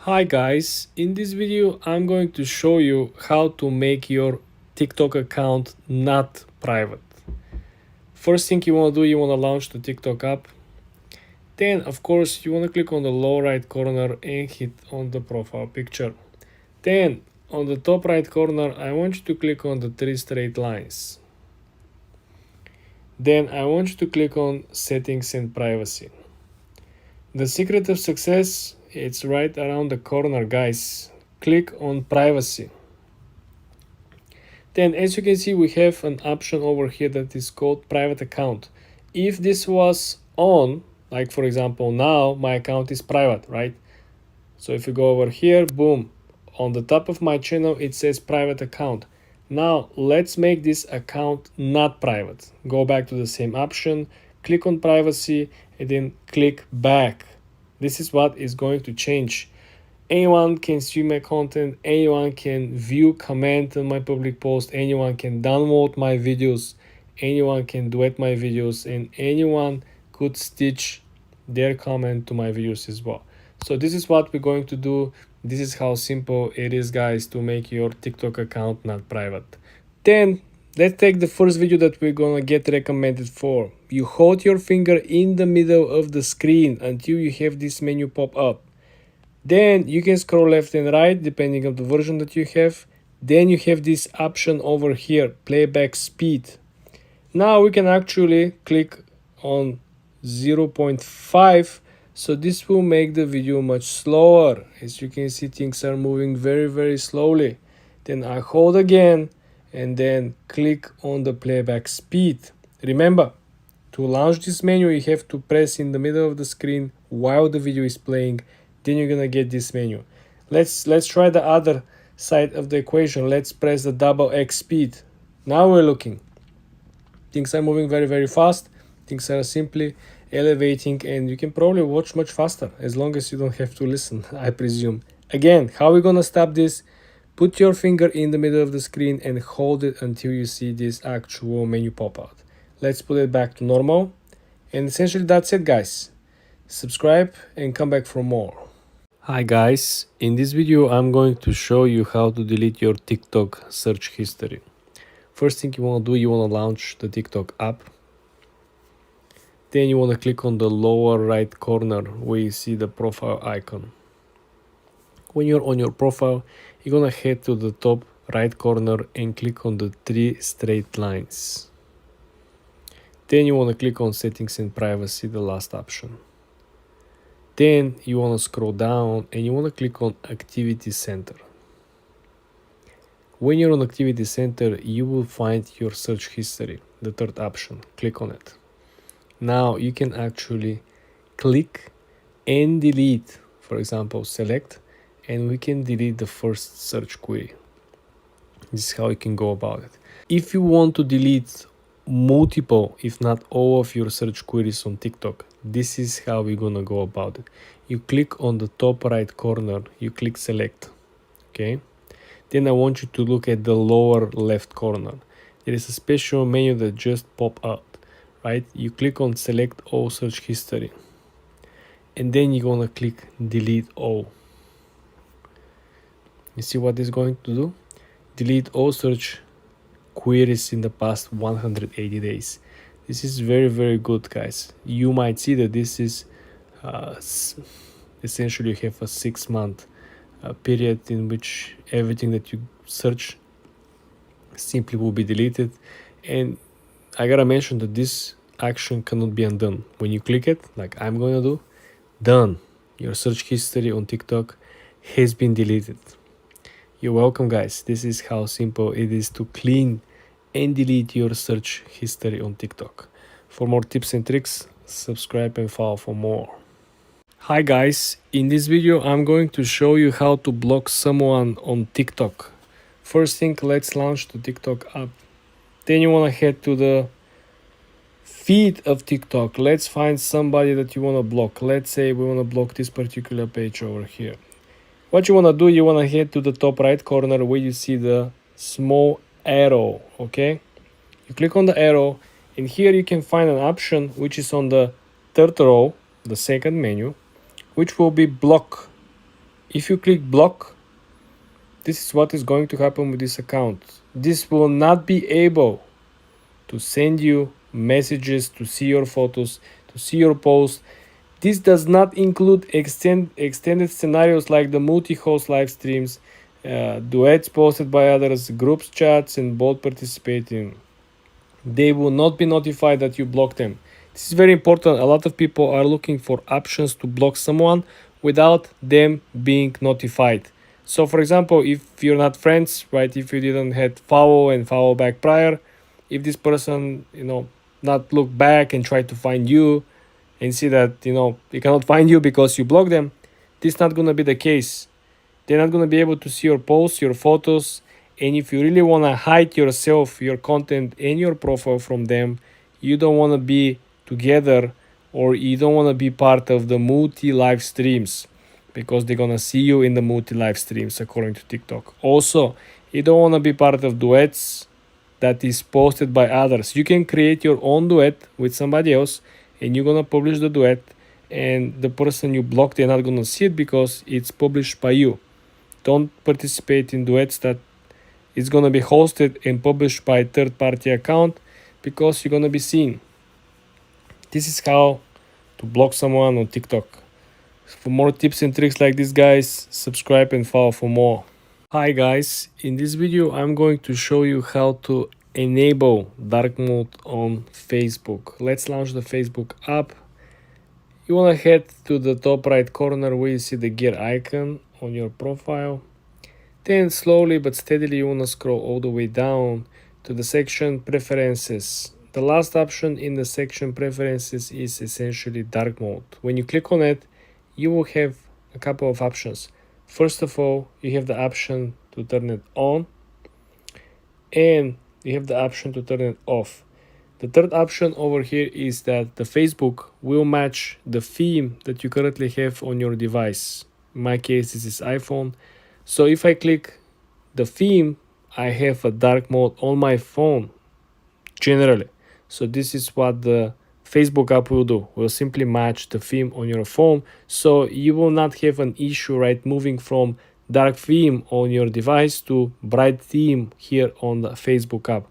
Hi guys, in this video I'm going to show you how to make your TikTok account not private. First thing you want to do, you want to launch the TikTok app. Then of course you want to click on the lower right corner and hit on the profile picture. Then on the top right corner I want you to click on the three straight lines. Then I want you to click on settings and privacy. The secret of success, it's right around the corner, guys. Click on privacy. Then as you can see, we have an option over here that is called private account. If this was on, like for example now my account is private, right? So if you go over here, boom, on the top of my channel it says private account. Now let's make this account not private. Go back to the same option, click on privacy, and then click back. This is what is going to change. Anyone can see my content, anyone can view, comment on my public post, anyone can download my videos, anyone can duet my videos, and anyone could stitch their comment to my videos as well. So this is what we're going to do. This is how simple it is, guys, to make your TikTok account not private. Then let's take the first video that we're gonna get recommended for. You hold your finger in the middle of the screen until you have this menu pop up. Then you can scroll left and right depending on the version that you have. Then you have this option over here, playback speed. Now we can actually click on 0.5, so this will make the video much slower. As you can see, things are moving very slowly. Then I hold again and then click on the playback speed. Remember, to launch this menu you have to press in the middle of the screen while the video is playing. Then you're gonna get this menu. Let's try the other side of the equation. Let's press the double X speed. Now we're looking. Things are moving very fast. Things are simply elevating, and you can probably watch much faster as long as you don't have to listen, I presume. Again, how are we gonna stop this? Put your finger in the middle of the screen and hold it until you see this actual menu pop out. Let's put it back to normal. And essentially that's it, guys. Subscribe and come back for more. Hi guys, in this video I'm going to show you how to delete your TikTok search history. First thing you want to do, you want to launch the TikTok app. Then you want to click on the lower right corner where you see the profile icon. When you're on your profile, you're going to head to the top right corner and click on the three straight lines. Then you want to click on settings and privacy, the last option. Then you want to scroll down and you want to click on activity center. When you're on activity center, you will find your search history, the third option. Click on it. Now you can actually click and delete, for example, select, and we can delete the first search query. This is how you can go about it. If you want to delete multiple, if not all of your search queries on TikTok, this is how we're gonna go about it. You click on the top right corner, you click select, okay? Then I want you to look at the lower left corner. There is a special menu that just popped up, right? You click on select all search history, and then you're gonna click delete all. You see what this is going to do? Delete all search queries in the past 180 days. This is very good, guys. You might see that this is essentially you have a 6-month period in which everything that you search simply will be deleted. And I gotta mention that this action cannot be undone. When you click it, like I'm gonna do, done. Your search history on TikTok has been deleted. You're welcome, guys. This is how simple it is to clean and delete your search history on TikTok. For more tips and tricks, subscribe and follow for more. Hi guys, in this video I'm going to show you how to block someone on TikTok. First thing, let's launch the TikTok app. Then you want to head to the feed of TikTok. Let's find somebody that you want to block. Let's say we want to block this particular page over here. What you want to do, you want to head to the top right corner where you see the small arrow, okay? You click on the arrow, and here you can find an option which is on the third row, the second menu, which will be block If you click block, this is what is going to happen with this account. This will not be able to send you messages, to see your photos, to see your posts. This does not include extended scenarios like the multi-host live streams, duets posted by others, groups chats, and both participating. They will not be notified that you blocked them. This is very important. A lot of people are looking for options to block someone without them being notified. So for example, if you're not friends, right, if you didn't hit follow and follow back prior, if this person, not look back and try to find you and see that, they cannot find you because you block them, this is not going to be the case. They're not going to be able to see your posts, your photos. And if you really want to hide yourself, your content, and your profile from them, you don't want to be together, or you don't want to be part of the multi live streams, because they're going to see you in the multi live streams according to TikTok. Also, you don't want to be part of duets that is posted by others. You can create your own duet with somebody else, and you're going to publish the duet, and the person you blocked, they're not going to see it because it's published by you. Don't participate in duets that is going to be hosted and published by a third-party account, because you're going to be seen. This is how to block someone on TikTok. For more tips and tricks like this, guys, subscribe and follow for more. Hi guys, in this video I'm going to show you how to enable dark mode on Facebook. Let's launch the Facebook app. You want to head to the top right corner where you see the gear icon on your profile. Then slowly but steadily you want to scroll all the way down to the section Preferences. The last option in the section Preferences is essentially dark mode. When you click on it, you will have a couple of options. First of all, you have the option to turn it on, and you have the option to turn it off. The third option over here is that the Facebook will match the theme that you currently have on your device. In my case, this is iPhone. So if I click the theme, I have a dark mode on my phone generally. So this is what the Facebook app will do. Will simply match the theme on your phone. So you will not have an issue, right, moving from dark theme on your device to bright theme here on the Facebook app.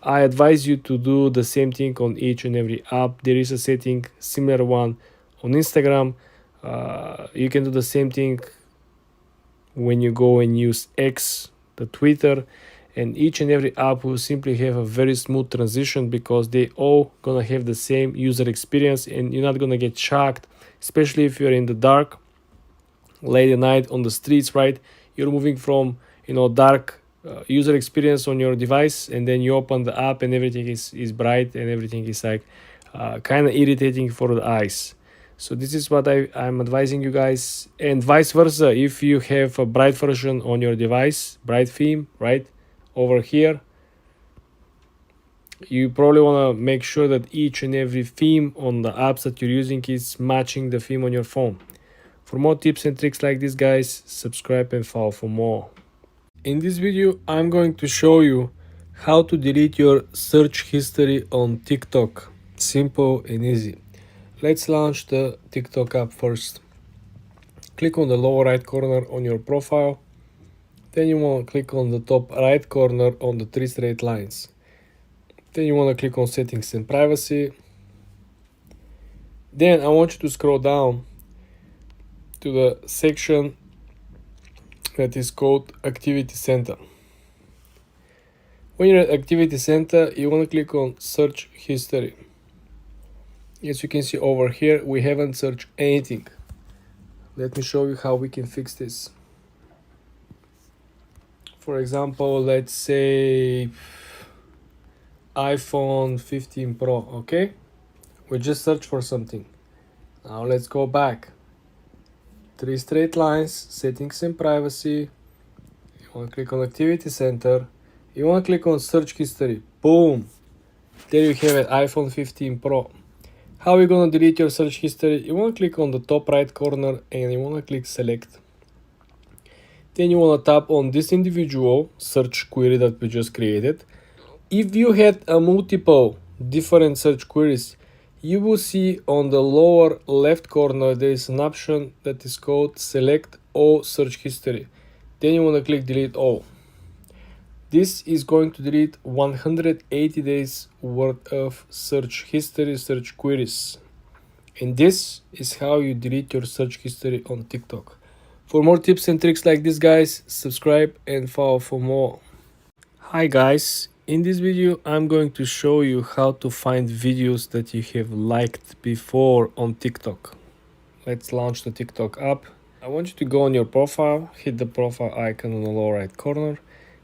I advise you to do the same thing on each and every app. There is a setting, similar one on Instagram. You can do the same thing when you go and use X, the Twitter, and each and every app will simply have a very smooth transition, because they all gonna have the same user experience, and you're not gonna get shocked, especially if you're in the dark, late at night on the streets, right? You're moving from, dark user experience on your device, and then you open the app and everything is bright, and everything is like kind of irritating for the eyes. So this is what I'm advising you guys, and vice versa. If you have a bright version on your device, bright theme, right, over here, you probably want to make sure that each and every theme on the apps that you're using is matching the theme on your phone. For more tips and tricks like this, guys, subscribe and follow for more. In this video, I'm going to show you how to delete your search history on TikTok. Simple and easy. Let's launch the TikTok app first. Click on the lower right corner on your profile. Then you want to click on the top right corner on the 3 straight lines. Then you want to click on Settings and Privacy. Then I want you to scroll down to the section that is called Activity Center. When you're at Activity Center, you want to click on Search History. As you can see over here, we haven't searched anything. Let me show you how we can fix this. For example, let's say iPhone 15 Pro, okay? We just searched for something. Now let's go back. 3 straight lines, Settings and Privacy. You want to click on Activity Center. You want to click on Search History. Boom! There you have it, iPhone 15 Pro. How are you going to delete your search history? You want to click on the top right corner and you want to click Select. Then you want to tap on this individual search query that we just created. If you had a multiple different search queries, you will see on the lower left corner there is an option that is called Select all search history. Then you want to click delete all. This is going to delete 180 days worth of search history, search queries. And this is how you delete your search history on TikTok. For more tips and tricks like this, guys, subscribe and follow for more. Hi guys, in this video I'm going to show you how to find videos that you have liked before on TikTok. Let's launch the TikTok app. I want you to go on your profile, hit the profile icon on the lower right corner.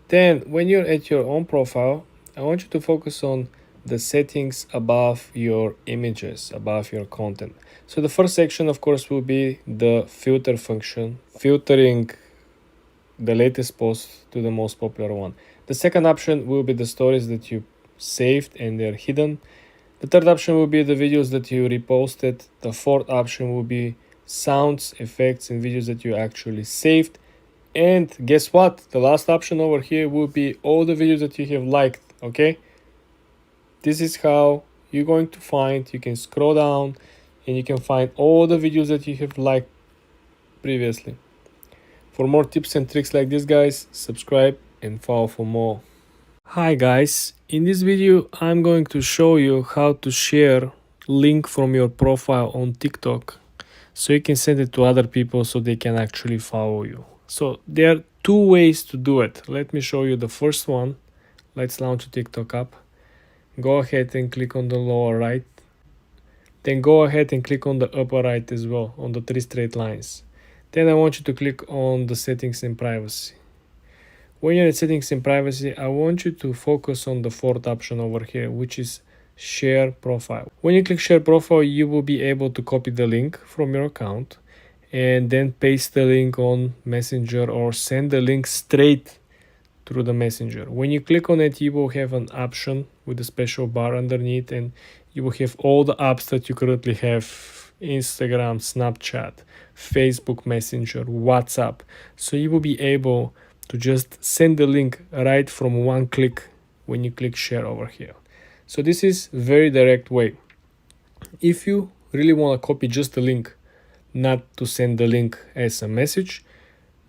Then when you're at your own profile, I want you to focus on the settings above your images, above your content. So the first section, of course, will be the filter function, filtering the latest post to the most popular one. The second option will be the stories that you saved and they're hidden. The third option will be the videos that you reposted. The fourth option will be sounds, effects, and videos that you actually saved. And guess what? The last option over here will be all the videos that you have liked, okay? This is how you're going to find, you can scroll down and you can find all the videos that you have liked previously. For more tips and tricks like this, guys, subscribe and follow for more. Hi guys, in this video I'm going to show you how to share link from your profile on TikTok so you can send it to other people so they can actually follow you. So there are two ways to do it. Let me show you the first one. Let's launch a TikTok app. Go ahead and click on the lower right. Then go ahead and click on the upper right as well, on the three straight lines. Then I want you to click on the settings and privacy. When you're at settings and privacy, I want you to focus on the fourth option over here, which is share profile. When you click share profile, you will be able to copy the link from your account and then paste the link on Messenger or send the link straight through the Messenger. When you click on it, you will have an option with a special bar underneath, and you will have all the apps that you currently have: Instagram, Snapchat, Facebook Messenger, WhatsApp. So you will be able to just send the link right from one click when you click share over here. So this is very direct way. If you really want to copy just the link, not to send the link as a message,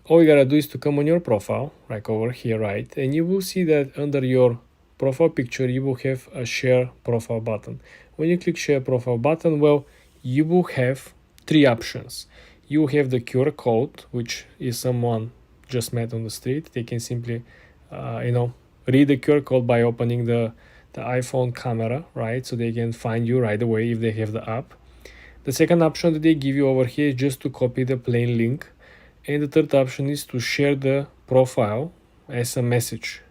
all you gotta do is to come on your profile, like over here, right? And you will see that under your profile picture, you will have a share profile button. When you click share profile button, well, you will have three options. You will have the QR code, which is someone just met on the street. They can simply, read the QR code by opening the iPhone camera, right? So they can find you right away if they have the app. The second option that they give you over here is just to copy the plain link. And the third option is to share the profile as a message.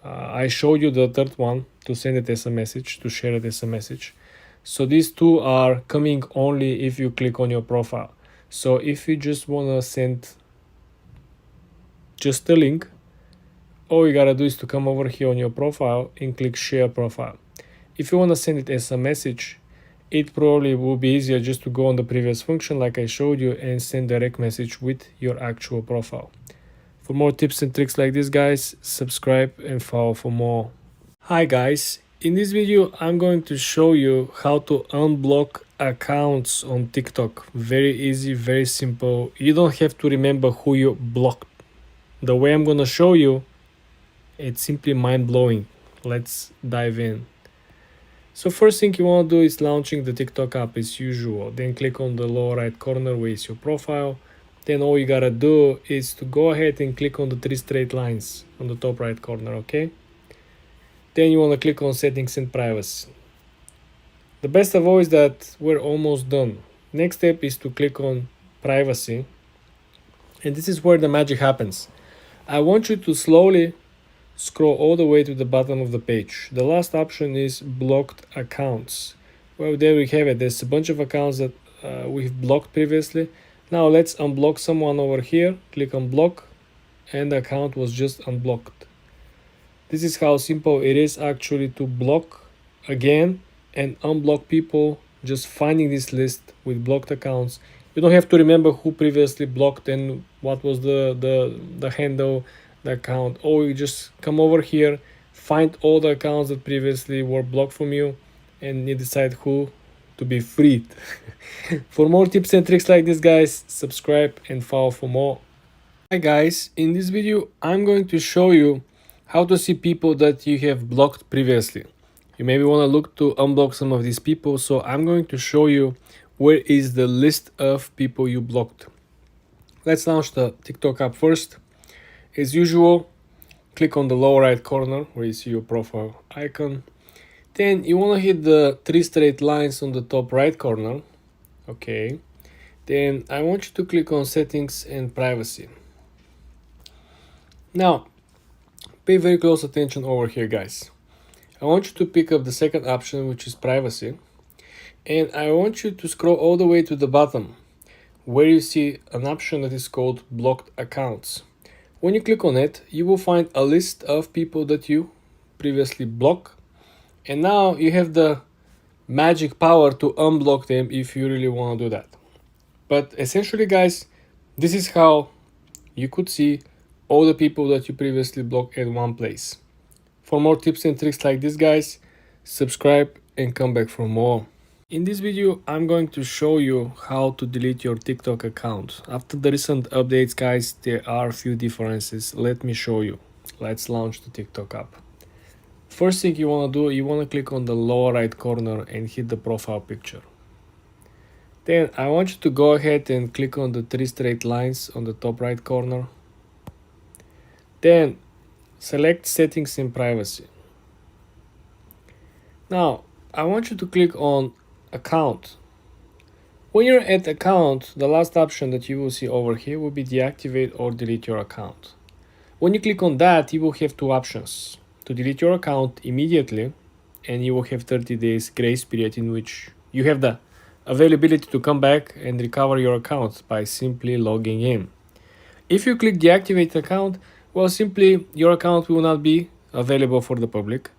I showed you the third one, to send it as a message, to share it as a message. So these two are coming only if you click on your profile. So if you just want to send just a link, all you gotta do is to come over here on your profile and click share profile. If you want to send it as a message, it probably will be easier just to go on the previous function like I showed you and send direct message with your actual profile. For more tips and tricks like this, guys, subscribe and follow for more. Hi guys, in this video I'm going to show you how to unblock accounts on TikTok. Very easy, very simple. You don't have to remember who you blocked. The way I'm gonna show you, it's simply mind-blowing. Let's dive in. So first thing you want to do is launching the TikTok app as usual. Then click on the lower right corner where is your profile. Then all you gotta do is to go ahead and click on the three straight lines on the top right corner, okay? Then you want to click on settings and privacy. The best of all is that we're almost done. Next step is to click on privacy. And this is where the magic happens. I want you to slowly scroll all the way to the bottom of the page. The last option is blocked accounts. Well, there we have it. There's a bunch of accounts that we've blocked previously. Now let's unblock someone over here. Click on block and the account was just unblocked. This is how simple it is actually to block again and unblock people, just finding this list with blocked accounts. You don't have to remember who previously blocked and what was the handle, the account. Or you just come over here, find all the accounts that previously were blocked from you, and you decide who to be freed. For more tips and tricks like this, guys, subscribe and follow for more. Hi guys, in this video I'm going to show you how to see people that you have blocked previously. You maybe want to look to unblock some of these people, so I'm going to show you where is the list of people you blocked. Let's launch the TikTok app first. As usual, click on the lower right corner where you see your profile icon. Then you want to hit the 3 straight lines on the top right corner. Okay. Then I want you to click on settings and privacy. Now, pay very close attention over here, guys. I want you to pick up the second option, which is privacy. And I want you to scroll all the way to the bottom where you see an option that is called blocked accounts. When you click on it, you will find a list of people that you previously blocked. And now you have the magic power to unblock them if you really want to do that. But essentially, guys, this is how you could see all the people that you previously blocked in one place. For more tips and tricks like this, guys, subscribe and come back for more. In this video, I'm going to show you how to delete your TikTok account. After the recent updates, guys, there are a few differences. Let me show you. Let's launch the TikTok app. First thing you want to do, you want to click on the lower right corner and hit the profile picture. Then I want you to go ahead and click on the 3 straight lines on the top right corner. Then select settings and privacy. Now I want you to click on account. When you're at account, the last option that you will see over here will be deactivate or delete your account. When you click on that, you will have two options: to delete your account immediately, and you will have 30 days grace period in which you have the availability to come back and recover your account by simply logging in. If you click deactivate account, well, simply your account will not be available for the public.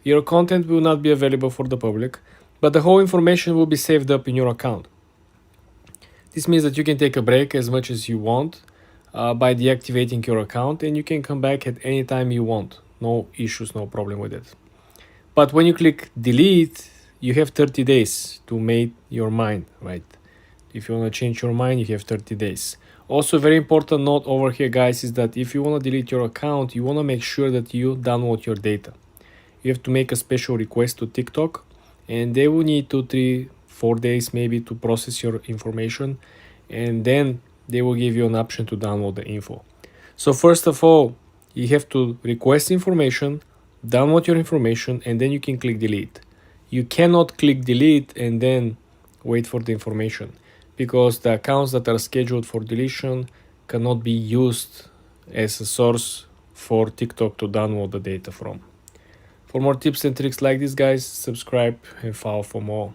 Your content will not be available for the public, but the whole information will be saved up in your account. This means that you can take a break as much as you want by deactivating your account, and you can come back at any time you want. No issues, no problem with it. But when you click delete, you have 30 days to make your mind, right? If you want to change your mind, you have 30 days. Also, very important note over here, guys, is that if you want to delete your account, you want to make sure that you download your data. You have to make a special request to TikTok, and they will need 2, 3, 4 days maybe to process your information, and then they will give you an option to download the info. So first of all, you have to request information, download your information, and then you can click delete. You cannot click delete and then wait for the information, because the accounts that are scheduled for deletion cannot be used as a source for TikTok to download the data from. For more tips and tricks like this, guys, subscribe and follow for more.